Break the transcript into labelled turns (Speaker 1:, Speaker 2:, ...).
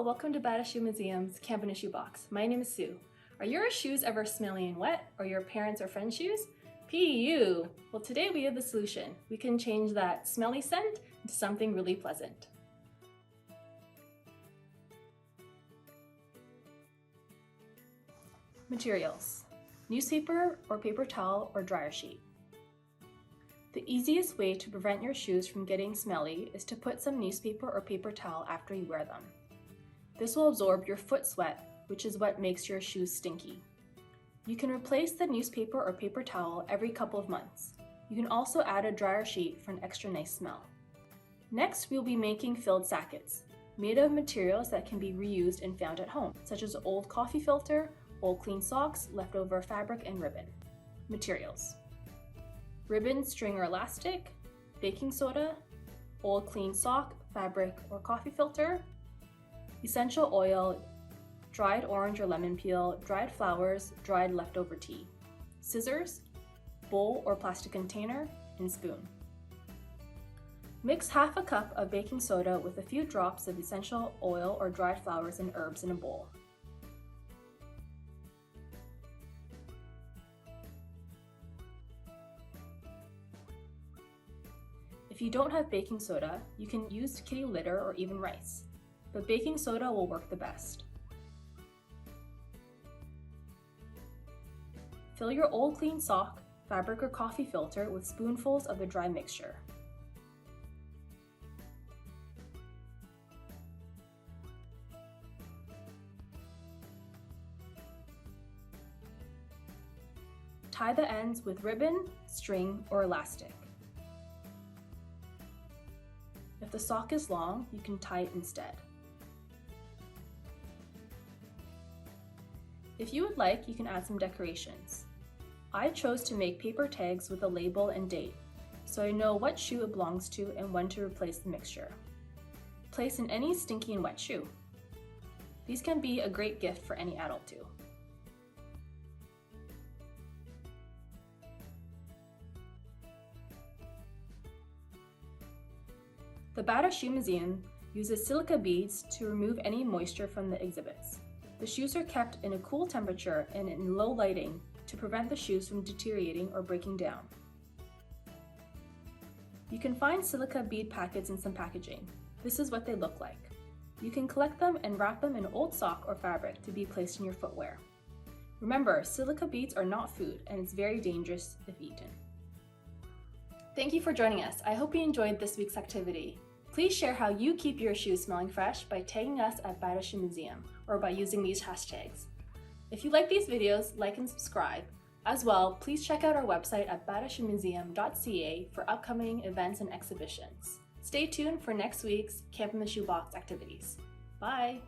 Speaker 1: welcome to Bata Shoe Museum's Camp in a Shoebox. My name is Sue. Are your shoes ever smelly and wet, or your parents' or friends' shoes? P.U. Well, today we have the solution. We can change that smelly scent into something really pleasant. Materials: newspaper or paper towel or dryer sheet. The easiest way to prevent your shoes from getting smelly is to put some newspaper or paper towel after you wear them. This will absorb your foot sweat, which is what makes your shoes stinky. You can replace the newspaper or paper towel every couple of months. You can also add a dryer sheet for an extra nice smell. Next, we'll be making filled sackets, made of materials that can be reused and found at home, such as old coffee filter, old clean socks, leftover fabric, and ribbon. Materials: ribbon, string, or elastic, baking soda, old clean sock, fabric, or coffee filter, essential oil, dried orange or lemon peel, dried flowers, dried leftover tea, scissors, bowl or plastic container, and spoon. Mix half a cup of baking soda with a few drops of essential oil or dried flowers and herbs in a bowl. If you don't have baking soda, you can use kitty litter or even rice, but baking soda will work the best. Fill your old clean sock, fabric, or coffee filter with spoonfuls of the dry mixture. Tie the ends with ribbon, string, or elastic. If the sock is long, you can tie it instead. If you would like, you can add some decorations. I chose to make paper tags with a label and date, so I know what shoe it belongs to and when to replace the mixture. Place in any stinky and wet shoe. These can be a great gift for any adult too. The Bata Shoe Museum uses silica beads to remove any moisture from the exhibits. The shoes are kept in a cool temperature and in low lighting to prevent the shoes from deteriorating or breaking down. You can find silica bead packets in some packaging. This is what they look like. You can collect them and wrap them in old sock or fabric to be placed in your footwear. Remember, silica beads are not food and it's very dangerous if eaten. Thank you for joining us. I hope you enjoyed this week's activity. Please share how you keep your shoes smelling fresh by tagging us at Bata Shoe Museum or by using these hashtags. If you like these videos, like and subscribe. As well, please check out our website at batashoemuseum.ca for upcoming events and exhibitions. Stay tuned for next week's Camp in the Shoebox activities. Bye!